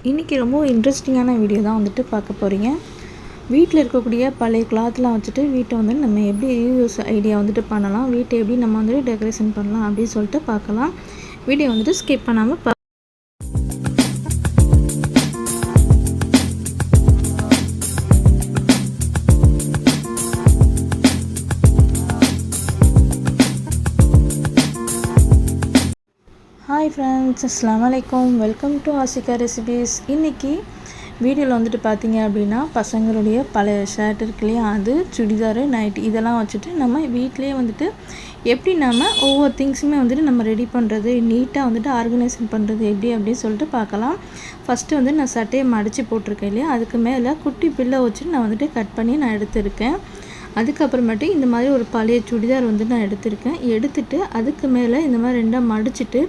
இன்றைக்கி ரொம்ப இன்ட்ரெஸ்டிங்கான வீடியோ தான் வந்துட்டு பார்க்க போகிறீங்க. வீட்டில் இருக்கக்கூடிய பழைய கிளாத்லாம் வச்சுட்டு வீட்டை வந்து நம்ம எப்படி ரீயூஸ் ஐடியா வந்துட்டு பண்ணலாம், வீட்டை எப்படி நம்ம வந்துட்டு டெக்கரேஷன் பண்ணலாம் அப்படின்னு சொல்லிட்டு பார்க்கலாம். வீடியோ வந்துட்டு ஸ்கிப் பண்ணாமல் ஹாய் ஃப்ரெண்ட்ஸ், அஸ்ஸலாமு அலைக்கும். Welcome to Ashika recipes. இன்றைக்கி வீடியோவில் வந்துட்டு பார்த்தீங்க அப்படின்னா பசங்களுடைய பழைய ஷர்ட் இருக்கு இல்லையா, அது சுடிதாரு, நைட்டி இதெல்லாம் வச்சுட்டு நம்ம வீட்டிலேயே வந்துட்டு எப்படி நம்ம ஒவ்வொரு திங்ஸுமே வந்துட்டு நம்ம ரெடி பண்ணுறது, நீட்டாக வந்துட்டு ஆர்கனைசேஷன் பண்ணுறது எப்படி அப்படின்னு சொல்லிட்டு பார்க்கலாம். ஃபஸ்ட்டு வந்து நான் சட்டையை மடித்து போட்டிருக்கேன் இல்லையா, அதுக்கு மேலே குட்டி பில்லை வச்சுட்டு நான் வந்துட்டு கட் பண்ணி நான் எடுத்திருக்கேன். அதுக்கப்புறமேட்டு இந்த மாதிரி ஒரு பழைய சுடிதார் வந்து நான் எடுத்துட்டு அதுக்கு மேலே இந்த மாதிரி ரெண்டாக மடிச்சுட்டு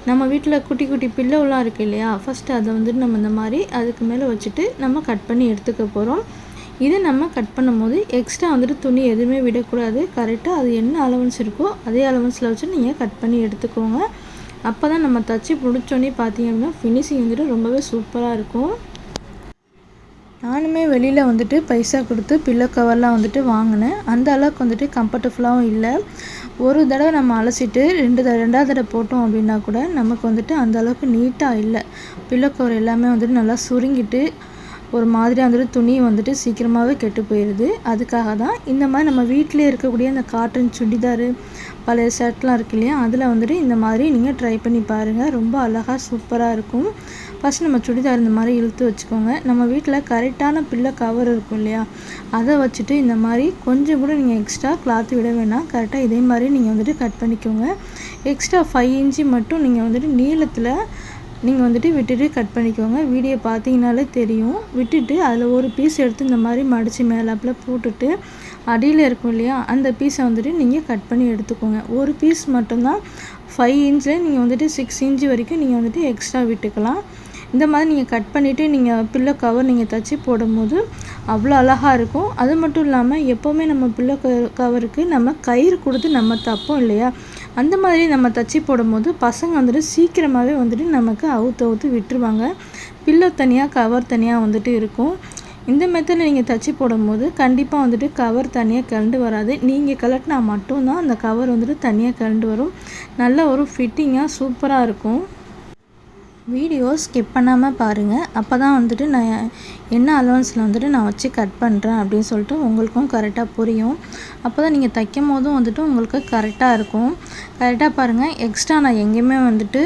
நம்ம வீட்டில் குட்டி குட்டி பில்லோலாம் இருக்குது இல்லையா, ஃபஸ்ட்டு அதை வந்துட்டு நம்ம இந்த மாதிரி அதுக்கு மேலே வச்சுட்டு நம்ம கட் பண்ணி எடுத்துக்க போகிறோம். இதை நம்ம கட் பண்ணும்போது எக்ஸ்ட்ரா வந்துட்டு துணி எதுவுமே விடக்கூடாது. கரெக்டாக அது என்ன அலவன்ஸ் இருக்கோ அதே அலவன்ஸில் வச்சு நீங்கள் கட் பண்ணி எடுத்துக்கோங்க. அப்போ தான் நம்ம தச்சு முடிச்சோன்னே பார்த்தீங்க அப்படின்னா ஃபினிஷிங் வந்துட்டு ரொம்பவே சூப்பராக இருக்கும். நானுமே வெளியில் வந்துட்டு பைசா கொடுத்து பில்லோ கவர்லாம் வந்துட்டு வாங்கினேன். அந்த அளவுக்கு வந்துட்டு கம்ஃபர்டபுளாகவும் இல்லை. ஒரு தடவை நம்ம அலசிட்டு ரெண்டாவது தடவை போட்டோம் அப்படின்னா கூட நமக்கு வந்துட்டு அந்த அளவுக்கு நீட்டாக இல்லை. பில்லோ கவர் எல்லாமே வந்துட்டு நல்லா சுருங்கிட்டு ஒரு மாதிரியாக வந்துட்டு துணி வந்துட்டு சீக்கிரமாகவே கெட்டு போயிடுது. அதுக்காக தான் இந்த மாதிரி நம்ம வீட்டிலே இருக்கக்கூடிய அந்த காட்டன் சுடிதாரு, பழைய ஷர்ட்லாம் இருக்கு இல்லையா, அதில் வந்துட்டு இந்த மாதிரி நீங்கள் ட்ரை பண்ணி பாருங்கள். ரொம்ப அழகாக சூப்பராக இருக்கும். ஃபஸ்ட் நம்ம சுடிதார் இந்த மாதிரி இழுத்து வச்சுக்கோங்க. நம்ம வீட்டில் கரெக்டான பில்லோ கவர் இருக்கும் இல்லையா, அதை வச்சுட்டு இந்த மாதிரி கொஞ்சம் கூட நீங்கள் எக்ஸ்ட்ரா கிளாத் விட வேணாம். கரெக்டாக இதே மாதிரி நீங்கள் வந்துட்டு கட் பண்ணிக்கோங்க. எக்ஸ்ட்ரா 5 இன்ச்சு மட்டும் நீங்கள் வந்துட்டு நீளத்தில் நீங்கள் வந்துட்டு விட்டுட்டு கட் பண்ணிக்கோங்க. வீடியோ பார்த்தீங்கனாலே தெரியும். விட்டுட்டு அதில் ஒரு பீஸ் எடுத்து இந்த மாதிரி மடித்து மேலாப்பில் போட்டுட்டு அடியில் இருக்கும் இல்லையா, அந்த பீஸை வந்துட்டு நீங்கள் கட் பண்ணி எடுத்துக்கோங்க. ஒரு பீஸ் மட்டும்தான் 5 இன்ச்சில் நீங்கள் வந்துட்டு 6 இன்ச்சு வரைக்கும் நீங்கள் வந்துட்டு எக்ஸ்ட்ரா விட்டுக்கலாம். இந்த மாதிரி நீங்கள் கட் பண்ணிவிட்டு நீங்கள் பில்லோ கவர் நீங்கள் தச்சு போடும்போது அவ்வளோ அழகாக இருக்கும். அது மட்டும் இல்லாமல் எப்போவுமே நம்ம பில்லோ கவருக்கு நம்ம கயிறு கொடுத்து நம்ம தப்போம் இல்லையா, அந்த மாதிரி நம்ம தச்சு போடும்போது பசங்க வந்துட்டு சீக்கிரமாகவே வந்துட்டு நமக்கு அவுத்து விட்டுருவாங்க. பில்லோ தனியாக கவர் தனியாக வந்துட்டு இருக்கும். இந்த மெத்தடில் நீங்கள் தச்சு போடும்போது கண்டிப்பாக வந்துட்டு கவர் தனியாக கழண்டு வராது. நீங்கள் கழட்டினா மட்டும்தான் அந்த கவர் வந்துட்டு தனியாக கழண்டு வரும். நல்ல ஒரு ஃபிட்டிங்காக சூப்பராக இருக்கும். வீடியோ ஸ்கிப் பண்ணாமல் பாருங்கள். அப்போ தான் வந்துட்டு நான் என்ன அலவன்ஸில் வந்துட்டு நான் வச்சு கட் பண்ணுறேன் அப்படின்னு சொல்லிட்டு உங்களுக்கும் கரெக்டாக புரியும். அப்போ தான் நீங்கள் தைக்கும் போதும் வந்துட்டு உங்களுக்கு கரெக்டாக இருக்கும். கரெக்டாக பாருங்கள். எக்ஸ்ட்ரா நான் எங்கேயுமே வந்துட்டு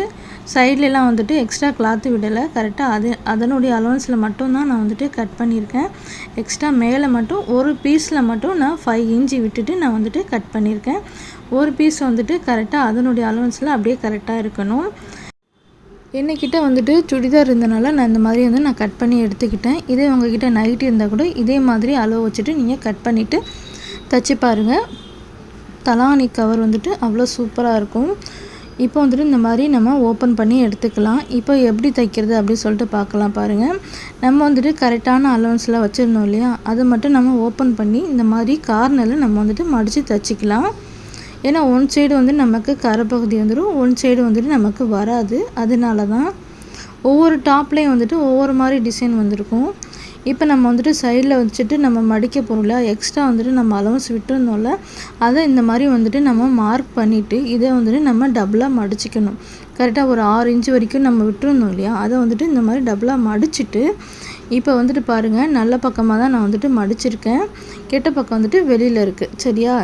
சைட்லலாம் வந்துட்டு எக்ஸ்ட்ரா கிளாத்து விடலை. கரெக்டாக அதனுடைய அலவன்ஸில் மட்டும்தான் நான் வந்துட்டு கட் பண்ணியிருக்கேன். எக்ஸ்ட்ரா மேலே மட்டும் ஒரு பீஸில் மட்டும் நான் 5 இன்ச்சு விட்டுட்டு நான் வந்துட்டு கட் பண்ணியிருக்கேன். ஒரு பீஸ் வந்துட்டு கரெக்டாக அதனுடைய அலவன்ஸில் அப்படியே கரெக்டாக இருக்கணும். என்னைக்கிட்ட வந்துட்டு சுடிதார் இருந்தனால நான் இந்த மாதிரி வந்து நான் கட் பண்ணி எடுத்துக்கிட்டேன். இதே உங்ககிட்ட நைட்டி இருந்தால் கூட இதே மாதிரி அளவு வச்சுட்டு நீங்கள் கட் பண்ணிவிட்டு தைச்சி பாருங்கள். தலானி கவர் வந்துட்டு அவ்வளோ சூப்பராக இருக்கும். இப்போ வந்துட்டு இந்த மாதிரி நம்ம ஓப்பன் பண்ணி எடுத்துக்கலாம். இப்போ எப்படி தைக்கிறது அப்படின்னு சொல்லிட்டு பார்க்கலாம். பாருங்கள், நம்ம வந்துட்டு கரெக்டான அலவன்ஸில் வச்சுருந்தோம் இல்லையா, அதை மட்டும் நம்ம ஓப்பன் பண்ணி இந்த மாதிரி கார்னரில் நம்ம வந்துட்டு மடித்து தைச்சிக்கலாம். ஏன்னா ஒன் சைடு வந்து நமக்கு கரைப்பகுதி வந்துடும், ஒன் சைடு வந்துட்டு நமக்கு வராது. அதனால தான் ஒவ்வொரு டாப்லேயும் வந்துட்டு ஒவ்வொரு மாதிரி டிசைன் வந்திருக்கும். இப்போ நம்ம வந்துட்டு சைடில் வச்சுட்டு நம்ம மடிக்க போகிறோம்ல, எக்ஸ்ட்ரா வந்துட்டு நம்ம அலவன்ஸ் விட்டுருந்தோம்ல, அதை இந்த மாதிரி வந்துட்டு நம்ம மார்க் பண்ணிவிட்டு இதை வந்துட்டு நம்ம டபுளாக மடிச்சிக்கணும். கரெக்டாக ஒரு 6 இன்ச்சு வரைக்கும் நம்ம விட்டுருந்தோம் இல்லையா, அதை வந்துட்டு இந்த மாதிரி டபுளாக மடிச்சுட்டு இப்போ வந்துட்டு பாருங்கள், நல்ல பக்கமாக தான் நான் வந்துட்டு மடிச்சிருக்கேன். கெட்ட பக்கம் வந்துட்டு வெளியில் இருக்குது. சரியா,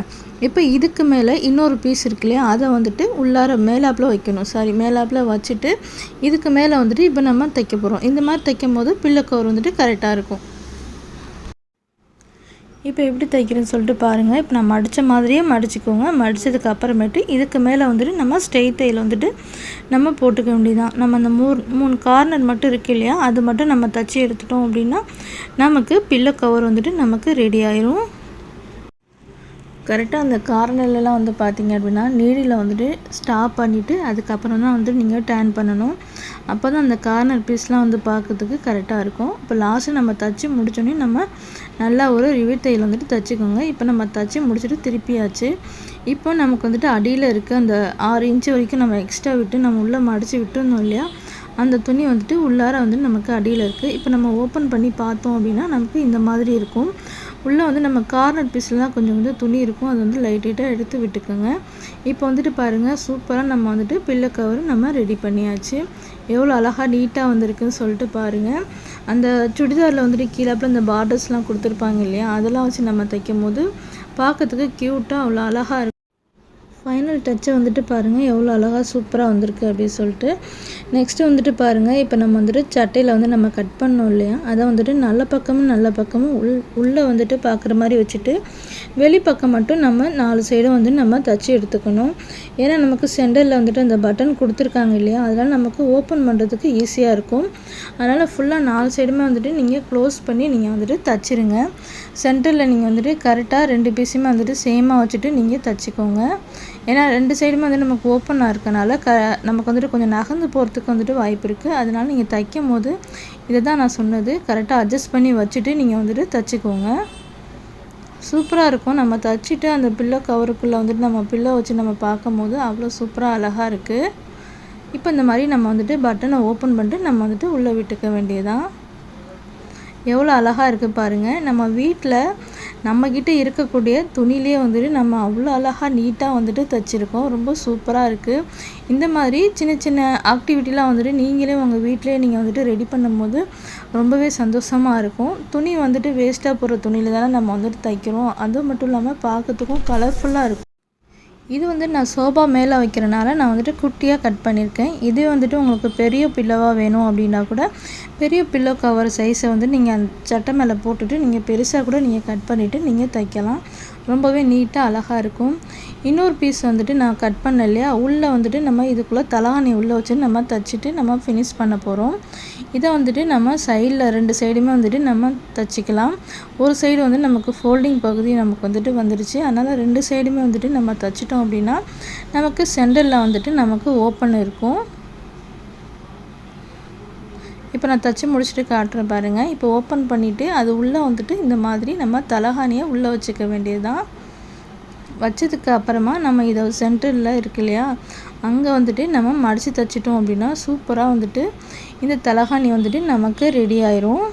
இப்போ இதுக்கு மேலே இன்னொரு பீஸ் இருக்கு இல்லையா, அதை வந்துட்டு உள்ளார மேலாப்பில் வைக்கணும். மேலாப்பில் வச்சுட்டு இதுக்கு மேலே வந்துட்டு இப்போ நம்ம தைக்க போகிறோம். இந்த மாதிரி தைக்கும் போது பில்லோ கவர் வந்துட்டு கரெக்டாக இருக்கும். இப்போ எப்படி தைக்கிறேன்னு சொல்லிட்டு பாருங்கள். இப்போ நான் மடித்த மாதிரியே மடிச்சுக்கோங்க. மடித்ததுக்கு அப்புறமேட்டு இதுக்கு மேலே வந்துட்டு நம்ம ஸ்ட்ரெயிட் தையல் வந்துட்டு நம்ம போட்டுக்க வேண்டியதான். நம்ம அந்த 3 கார்னர் மட்டும் இருக்கு இல்லையா, அது மட்டும் நம்ம தைச்சி எடுத்துட்டோம் அப்படின்னா நமக்கு பில்லோ கவர் வந்துட்டு நமக்கு ரெடி ஆயிரும். கரெக்டாக அந்த கார்னர்லலாம் வந்து பார்த்திங்க அப்படின்னா நீடியில் வந்துட்டு ஸ்டாப் பண்ணிவிட்டு அதுக்கப்புறம் தான் வந்து நீங்கள் டேர்ன் பண்ணணும். அப்போ தான் அந்த கார்னர் பீஸ்லாம் வந்து பார்க்கறதுக்கு கரெக்டாக இருக்கும். இப்போ லாஸ்ட்டு நம்ம தைச்சி முடிச்சோடனே நம்ம நல்லா ஒரு ரிவீட் தையல் வந்துட்டு தைச்சிக்கோங்க. இப்போ நம்ம தைச்சி முடிச்சுட்டு திருப்பியாச்சு. இப்போ நமக்கு வந்துட்டு அடியில் இருக்க அந்த 6 இன்ச்சு வரைக்கும் நம்ம எக்ஸ்ட்ரா விட்டு நம்ம உள்ளே மடித்து விட்டுருந்தோம் இல்லையா, அந்த துணி வந்துட்டு உள்ளார வந்து நமக்கு அடியில் இருக்குது. இப்போ நம்ம ஓப்பன் பண்ணி பார்த்தோம் அப்படின்னா நமக்கு இந்த மாதிரி இருக்கும். உள்ளே வந்து நம்ம கார்னர் பீஸ்லாம் கொஞ்சம் வந்து துணி இருக்கும், அது வந்து லைட்டாக எடுத்து விட்டுக்கோங்க. இப்போ வந்துட்டு பாருங்கள், சூப்பராக நம்ம வந்துட்டு பில்லோ கவர் நம்ம ரெடி பண்ணியாச்சு. எவ்வளோ அழகாக நீட்டாக வந்திருக்குன்னு சொல்லிட்டு பாருங்கள். அந்த சுடிதாரில் வந்துட்டு கீழே இந்த பார்டர்ஸ்லாம் கொடுத்துருப்பாங்க இல்லையா, அதெல்லாம் வச்சு நம்ம தைக்கும் போது பார்க்கறதுக்கு க்யூட்டாக அவ்வளோ அழகாக இருக்கும். ஃபைனல் டச்சை வந்துட்டு பாருங்கள் எவ்வளோ அழகாக சூப்பராக வந்திருக்கு அப்படின்னு சொல்லிட்டு. நெக்ஸ்ட்டு வந்துட்டு பாருங்கள், இப்போ நம்ம வந்துட்டு சட்டையில் வந்து நம்ம கட் பண்ணோம் இல்லையா, அதை வந்துட்டு நல்ல பக்கமும் உள்ளே வந்துட்டு பார்க்குற மாதிரி வச்சுட்டு வெளிப்பக்கம் மட்டும் நம்ம 4 சைடும் வந்து நம்ம தச்சு எடுத்துக்கணும். ஏன்னா நமக்கு சென்டரில் வந்துட்டு அந்த பட்டன் கொடுத்துருக்காங்க இல்லையா, அதனால் நமக்கு ஓப்பன் பண்ணுறதுக்கு ஈஸியாக இருக்கும். அதனால் ஃபுல்லாக 4 சைடுமே வந்துட்டு நீங்கள் க்ளோஸ் பண்ணி நீங்கள் வந்துட்டு தச்சிருங்க. சென்டரில் நீங்கள் வந்துட்டு கரெக்டாக 2 பீஸுமே வந்துட்டு சேமாக வச்சுட்டு நீங்கள் தச்சுக்கோங்க. ஏன்னா 2 சைடுமே வந்து நமக்கு ஓப்பனாக இருக்கனால நமக்கு வந்துட்டு கொஞ்சம் நகர்ந்து போகிறதுக்கு வந்துட்டு வாய்ப்பு இருக்குது. அதனால் நீங்கள் தைக்கும் போது இதை தான் நான் சொன்னது, கரெக்டாக அட்ஜஸ்ட் பண்ணி வச்சுட்டு நீங்கள் வந்துட்டு தச்சுக்கோங்க. சூப்பராக இருக்கும். நம்ம தச்சுட்டு அந்த பில்லோ கவருக்குள்ளே வந்துட்டு நம்ம பில்லோ வச்சு நம்ம பார்க்கும் போது அவ்வளோ சூப்பராக அழகாக இருக்குது. இப்போ இந்த மாதிரி நம்ம வந்துட்டு பட்டனை ஓப்பன் பண்ணிட்டு நம்ம வந்துட்டு உள்ளே விட்டுக்க வேண்டியதான். எவ்வளோ அழகாக இருக்குது பாருங்கள். நம்ம வீட்டில் நம்மக்கிட்ட இருக்கக்கூடிய துணியிலே வந்துட்டு நம்ம அவ்வளோ அழகாக நீட்டாக வந்துட்டு தைச்சிருக்கோம். ரொம்ப சூப்பராக இருக்குது. இந்த மாதிரி சின்ன சின்ன ஆக்டிவிட்டிலாம் வந்துட்டு நீங்களே உங்கள் வீட்டிலே நீங்கள் வந்துட்டு ரெடி பண்ணும்போது ரொம்பவே சந்தோஷமாக இருக்கும். துணி வந்துட்டு வேஸ்ட்டாக போகிற துணியில் தானே நம்ம வந்துட்டு தைக்கிறோம். அது மட்டும் இல்லாமல் பார்க்கறதுக்கும் கலர்ஃபுல்லாக இருக்கும். இது வந்து நான் சோபா மேலே வைக்கிறனால நான் வந்துட்டு குட்டியாக கட் பண்ணியிருக்கேன். இதே வந்துட்டு உங்களுக்கு பெரிய பில்லோவாக வேணும் அப்படின்னா கூட பெரிய பில்லோ கவர் சைஸை வந்து நீங்கள் அந்த சட்டை மேலே போட்டுட்டு நீங்கள் பெருசாக கூட நீங்கள் கட் பண்ணிவிட்டு நீங்கள் தைக்கலாம். ரொம்பவே நீட்டாக அழகாக இருக்கும். இன்னொரு பீஸ் வந்துட்டு நான் கட் பண்ண இல்லையா, உள்ளே வந்துட்டு நம்ம இதுக்குள்ளே தலகாணி உள்ளே வச்சு நம்ம தைச்சிட்டு நம்ம ஃபினிஷ் பண்ண போகிறோம். இதை வந்துட்டு நம்ம சைடில் 2 சைடுமே வந்துட்டு நம்ம தைச்சிக்கலாம். ஒரு சைடு வந்து நமக்கு ஃபோல்டிங் பகுதி நமக்கு வந்துட்டு வந்துடுச்சு. அதனால் 2 சைடுமே வந்துட்டு நம்ம தைச்சிட்டோம் அப்படின்னா நமக்கு சென்டரில் வந்துட்டு நமக்கு ஓப்பன் இருக்கும். இப்போ நான் தைச்சி முடிச்சுட்டு காட்டுறேன் பாருங்கள். இப்போ ஓப்பன் பண்ணிவிட்டு அது உள்ளே வந்துட்டு இந்த மாதிரி நம்ம தலகாணியை உள்ளே வச்சுக்க வேண்டியதுதான். வச்சதுக்கு அப்புறமா நம்ம இதை சென்டரில் இருக்கு இல்லையா, அங்கே வந்துட்டு நம்ம மடித்து தைச்சிட்டோம் அப்படின்னா சூப்பராக வந்துட்டு இந்த தலகாணி வந்துட்டு நமக்கு ரெடி ஆயிரும்.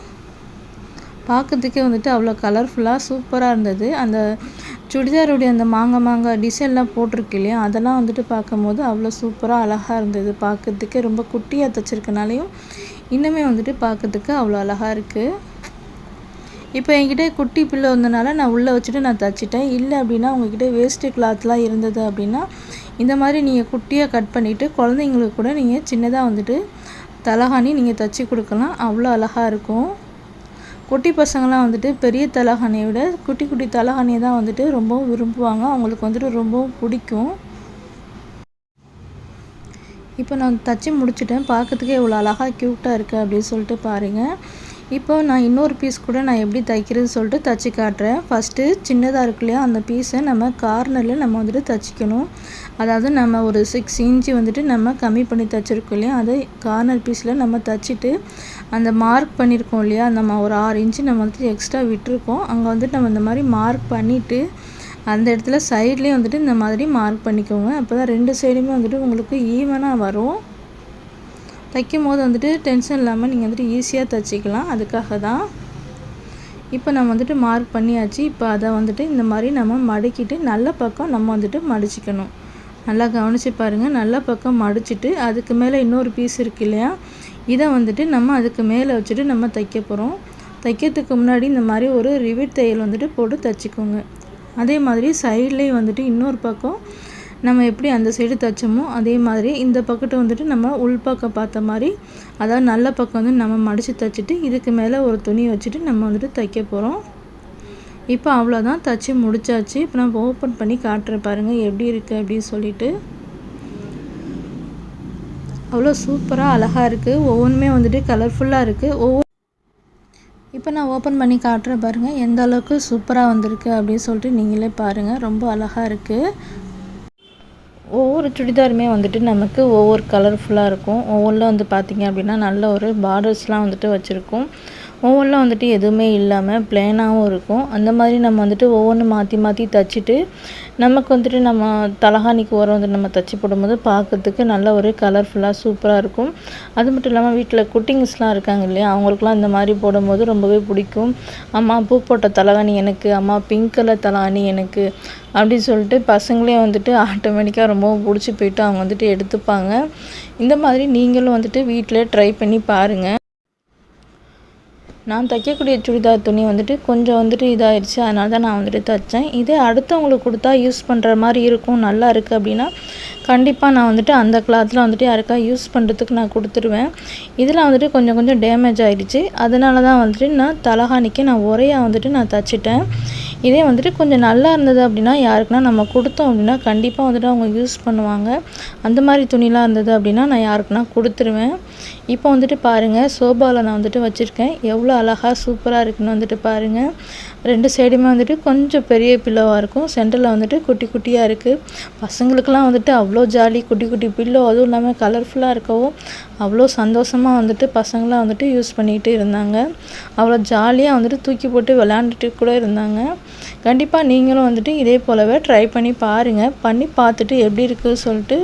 பார்க்கறதுக்கே வந்துட்டு அவ்வளோ கலர்ஃபுல்லாக சூப்பராக இருந்தது. அந்த சுடிதாருடைய அந்த மாங்காய் டிசைன்லாம் போட்டிருக்கு இல்லையா, அதெல்லாம் வந்துட்டு பார்க்கும்போது அவ்வளோ சூப்பராக அழகாக இருந்தது. பார்க்கறதுக்கே ரொம்ப குட்டியாக தைச்சிருக்கனாலையும் இன்னுமே வந்துட்டு பார்க்கறதுக்கு அவ்வளோ அழகாக இருக்குது. இப்போ என்கிட்ட குட்டி பில்லோ இருந்தனால நான் உள்ளே வச்சுட்டு நான் தைச்சிட்டேன். இல்லை அப்படின்னா உங்கள்கிட்ட வேஸ்ட்டு கிளாத்லாம் இருந்தது அப்படின்னா இந்த மாதிரி நீங்கள் குட்டியாக கட் பண்ணிவிட்டு குழந்தைங்களுக்கு கூட நீங்கள் சின்னதாக வந்துட்டு தலகாணி நீங்கள் தைச்சி கொடுக்கலாம். அவ்வளோ அழகாக இருக்கும். குட்டி பசங்களாம் வந்துட்டு பெரிய தலகாணியை விட குட்டி குட்டி தலகாணியை தான் வந்துட்டு ரொம்பவும் விரும்புவாங்க. அவங்களுக்கு வந்துட்டு ரொம்பவும் பிடிக்கும். இப்போ நான் தச்சு முடிச்சுட்டேன். பார்க்கறதுக்கே இவ்வளோ அழகாக க்யூட்டாக இருக்குது அப்படின்னு சொல்லிட்டு பாருங்கள். இப்போ நான் இன்னொரு பீஸ் கூட நான் எப்படி தைக்கிறதுன்னு சொல்லிட்டு தச்சு காட்டுறேன். ஃபஸ்ட்டு சின்னதாக இருக்கு இல்லையா, அந்த பீஸை நம்ம கார்னரில் நம்ம வந்துட்டு தைச்சிக்கணும். அதாவது நம்ம ஒரு 6 இன்ச்சு வந்துட்டு நம்ம கம்மி பண்ணி தைச்சிருக்கோம் இல்லையா, அதை கார்னர் பீஸில் நம்ம தைச்சிட்டு அந்த மார்க் பண்ணியிருக்கோம் இல்லையா, நம்ம ஒரு 6 இன்ச்சு நம்ம வந்துட்டு எக்ஸ்ட்ரா விட்டுருக்கோம். அங்கே வந்துட்டு நம்ம இந்த மாதிரி மார்க் பண்ணிவிட்டு அந்த இடத்துல சைட்லேயும் வந்துட்டு இந்த மாதிரி மார்க் பண்ணிக்கோங்க. அப்போ தான் 2 சைடுமே வந்துட்டு உங்களுக்கு ஈவனாக வரும். தைக்கும் போது வந்துட்டு டென்ஷன் இல்லாமல் நீங்கள் வந்துட்டு ஈஸியாக தைச்சிக்கலாம். அதுக்காக தான். இப்போ நம்ம வந்துட்டு மார்க் பண்ணியாச்சு. இப்போ அதை வந்துட்டு இந்த மாதிரி நம்ம மடக்கிட்டு நல்ல பக்கம் நம்ம வந்துட்டு மடிச்சிக்கணும். நல்லா கவனித்து பாருங்கள். நல்ல பக்கம் மடிச்சிட்டு அதுக்கு மேலே இன்னொரு பீஸ் இருக்கு இல்லையா, இதை வந்துட்டு நம்ம அதுக்கு மேலே வச்சுட்டு நம்ம தைக்க போகிறோம். தைக்கிறதுக்கு முன்னாடி இந்த மாதிரி ஒரு ரிவிட் தையல் வந்துட்டு போட்டு தைச்சிக்கோங்க. அதே மாதிரி சைட்லேயும் வந்துட்டு இன்னொரு பக்கம் நம்ம எப்படி அந்த சைடு தைச்சோமோ அதே மாதிரி இந்த பக்கத்தை வந்துட்டு நம்ம உள்பக்கம் பார்த்த மாதிரி, அதாவது நல்ல பக்கம் வந்து நம்ம மடித்து தைச்சிட்டு இதுக்கு மேலே ஒரு துணி வச்சுட்டு நம்ம வந்துட்டு தைக்க போகிறோம். இப்போ அவ்வளோதான், தைச்சி முடிச்சாச்சு. இப்போ நான் ஓப்பன் பண்ணி காட்டுறேன் பாருங்கள் எப்படி இருக்குது அப்படின்னு சொல்லிட்டு. அவ்வளோ சூப்பராக அழகாக இருக்குது. ஒவ்வொன்றுமே வந்துட்டு கலர்ஃபுல்லாக இருக்குது. இப்போ நான் ஓப்பன் பண்ணி காட்டுறேன் பாருங்கள் எந்த அளவுக்கு சூப்பராக வந்திருக்கு அப்படின்னு சொல்லிட்டு நீங்களே பாருங்கள். ரொம்ப அழகாக இருக்குது. ஒவ்வொரு சுடிதாருமே வந்துட்டு நமக்கு ஒவ்வொரு கலர்ஃபுல்லாக இருக்கும். ஒவ்வொன்றில் வந்து பார்த்திங்க அப்படின்னா நல்ல ஒரு பார்டர்ஸ்லாம் வந்துட்டு வச்சுருக்கும். ஓவனில் வந்துட்டு எதுவுமே இல்லாமல் ப்ளெயினாகவும் இருக்கும். அந்த மாதிரி நம்ம வந்துட்டு ஒவ்வொன்று மாற்றி மாற்றி தைச்சிட்டு நமக்கு வந்துட்டு நம்ம தலகாணிக்கு ஓரம் வந்துட்டு நம்ம தைச்சி போடும்போது பார்க்கறதுக்கு நல்ல ஒரு கலர்ஃபுல்லாக சூப்பராக இருக்கும். அது மட்டும் இல்லாமல் வீட்டில் குட்டிங்ஸ்லாம் இருக்காங்க இல்லையா, அவங்களுக்குலாம் இந்த மாதிரி போடும்போது ரொம்பவே பிடிக்கும். அம்மா பூ போட்ட தலகாணி எனக்கு, அம்மா பிங்க் கலர் தலகாணி எனக்கு அப்படின்னு சொல்லிட்டு பசங்களே வந்துட்டு ஆட்டோமேட்டிக்காக ரொம்பவும் பிடிச்சி போயிட்டு அவங்க வந்துட்டு எடுத்துப்பாங்க. இந்த மாதிரி நீங்களும் வந்துட்டு வீட்டில் ட்ரை பண்ணி பாருங்கள். நான் தைக்கக்கூடிய சுடிதார் துணி வந்துட்டு கொஞ்சம் வந்துட்டு இதாகிடுச்சு, அதனால தான் நான் வந்துட்டு தைச்சேன். இதே அடுத்தவங்களுக்கு கொடுத்தா யூஸ் பண்ணுற மாதிரி இருக்கும், நல்லா இருக்குது அப்படின்னா கண்டிப்பாக நான் வந்துட்டு அந்த கிளாத்தில் வந்துட்டு யாருக்கா யூஸ் பண்ணுறதுக்கு நான் கொடுத்துருவேன். இதில் வந்துட்டு கொஞ்சம் கொஞ்சம் டேமேஜ் ஆகிடுச்சு, அதனால தான் வந்துட்டு நான் தலகாணிக்கு நான் உரையாக வந்துட்டு நான் தைச்சிட்டேன். இதே வந்துட்டு கொஞ்சம் நல்லா இருந்தது அப்படின்னா யாருக்குன்னா நம்ம கொடுத்தோம் அப்படின்னா கண்டிப்பாக வந்துட்டு அவங்க யூஸ் பண்ணுவாங்க. அந்த மாதிரி துணிலாம் இருந்தது அப்படின்னா நான் யாருக்குன்னா கொடுத்துருவேன். இப்போ வந்துட்டு பாருங்கள், சோபாவில் நான் வந்துட்டு வச்சுருக்கேன். எவ்வளோ அழகாக சூப்பராக இருக்குன்னு வந்துட்டு பாருங்கள். 2 சைடுமே வந்துட்டு கொஞ்சம் பெரிய பில்லோவாக இருக்கும், சென்டரில் வந்துட்டு குட்டி குட்டியாக இருக்குது. பசங்களுக்கெல்லாம் வந்துட்டு அவ்வளோ ஜாலி, குட்டி குட்டி பில்லோ, அதுவும் இல்லாமல் கலர்ஃபுல்லாக இருக்கவும் அவ்வளோ சந்தோஷமாக வந்துட்டு பசங்களாம் வந்துட்டு யூஸ் பண்ணிகிட்டு இருந்தாங்க. அவ்வளோ ஜாலியாக வந்துட்டு தூக்கி போட்டு விளையாண்டுட்டு கூட இருந்தாங்க. கண்டிப்பாக நீங்களும் வந்துட்டு இதே போலவே ட்ரை பண்ணி பாருங்கள். பண்ணி பார்த்துட்டு எப்படி இருக்குன்னு சொல்லிட்டு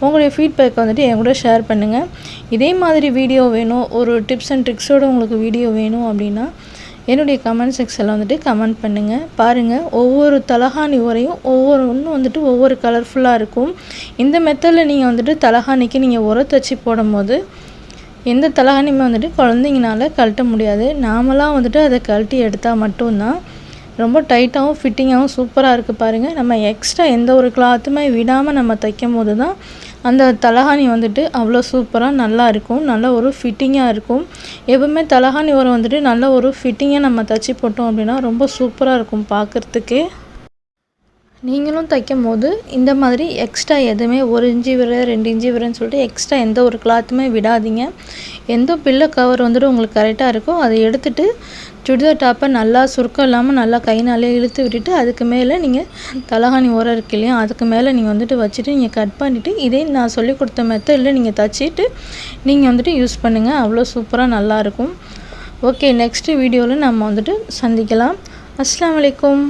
உங்களுடைய ஃபீட்பேக் வந்துட்டு என் கூட ஷேர் பண்ணுங்கள். இதே மாதிரி வீடியோ வேணும், ஒரு டிப்ஸ் அண்ட் ட்ரிக்ஸோடு உங்களுக்கு வீடியோ வேணும் அப்படின்னா என்னுடைய கமெண்ட் செக்ஷனில் வந்துட்டு கமெண்ட் பண்ணுங்கள். பாருங்கள், ஒவ்வொரு தலகாணி உரையும் ஒவ்வொன்று வந்துட்டு ஒவ்வொரு கலர்ஃபுல்லாக இருக்கும். இந்த மெத்தடில் நீங்கள் வந்துட்டு தலகாணிக்கு நீங்கள் உரை தைச்சி போடும்போது எந்த தலகாணியுமே வந்துட்டு குழந்தைங்கனால கழட்ட முடியாது. நாமளாக வந்துட்டு அதை கழட்டி எடுத்தால் மட்டும்தான் ரொம்ப டைட்டாகவும் ஃபிட்டிங்காகவும் சூப்பராக இருக்குது. பாருங்கள், நம்ம எக்ஸ்ட்ரா எந்த ஒரு கிளாத்துமே விடாமல் நம்ம தைக்கும் போது தான் அந்த தலகாணி வந்துட்டு அவ்வளோ சூப்பராக நல்லா இருக்கும், நல்ல ஒரு ஃபிட்டிங்காக இருக்கும். எப்பவுமே தலகாணி உரம் வந்துட்டு நல்ல ஒரு ஃபிட்டிங்காக நம்ம தைச்சி போட்டோம் அப்படின்னா ரொம்ப சூப்பராக இருக்கும் பார்க்குறதுக்கே. நீங்களும் தைக்கும் போது இந்த மாதிரி எக்ஸ்ட்ரா எதுவுமே 1 இன்ச்சு விர 2 இன்ச்சு விரன்னு சொல்லிட்டு எக்ஸ்ட்ரா எந்த ஒரு கிளாத்துமே விடாதீங்க. எந்த பில்லோ கவர் வந்துட்டு உங்களுக்கு கரெக்டாக இருக்கோ அதை எடுத்துகிட்டு சுடிதார் டாப்பை நல்லா சுருக்கம் இல்லாமல் நல்லா கைனாலே இழுத்து விட்டுட்டு அதுக்கு மேலே நீங்கள் தலகாணி உரம் இருக்கு இல்லையா, அதுக்கு மேலே நீங்கள் வந்துட்டு வச்சுட்டு நீங்கள் கட் பண்ணிவிட்டு இதே நான் சொல்லி கொடுத்த மெத்தடில் நீங்கள் தைச்சிட்டு நீங்கள் வந்துட்டு யூஸ் பண்ணுங்கள். அவ்வளோ சூப்பராக நல்லாயிருக்கும். ஓகே, நெக்ஸ்ட்டு வீடியோவில் நம்ம வந்துட்டு சந்திக்கலாம். அஸ்ஸலாமு அலைக்கும்.